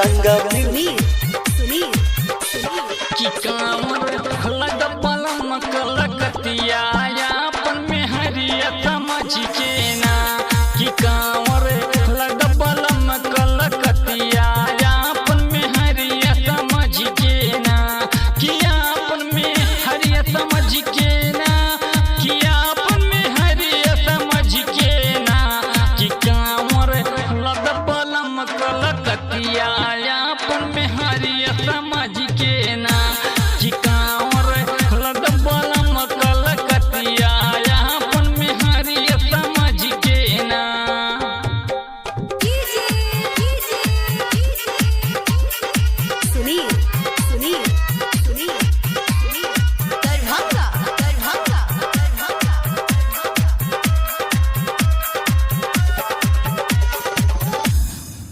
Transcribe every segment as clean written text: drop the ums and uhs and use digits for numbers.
संगम की कांवर लग बलम कलकतिया अपन में हरिया समझ के ना की कांवर लग बलम कलकतिया अपन में हरिया समझ के ना कि अपन में हरिया समझ के ना कि अपन में हरिया समझ के ना कि कांवर लग बलम कलकतिया अपन में हरिया समझ के ना कि कांवर लग बलम कलकतिया अपन में हरिया समझ के ना।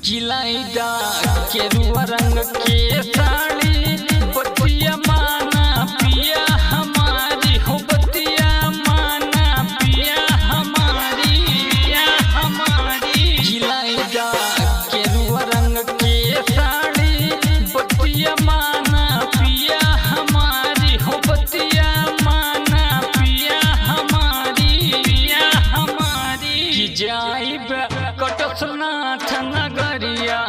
किलाइदा केरुआ रंग के साड़ी बतिया माना पिया हमारी हो बतिया माना पिया हमारी किलाइदा केरुआ रंग के साड़ी बतिया माना पिया हमारी हो बतिया माना पिया हमारी कि जाइब कटसनाथ नगरिया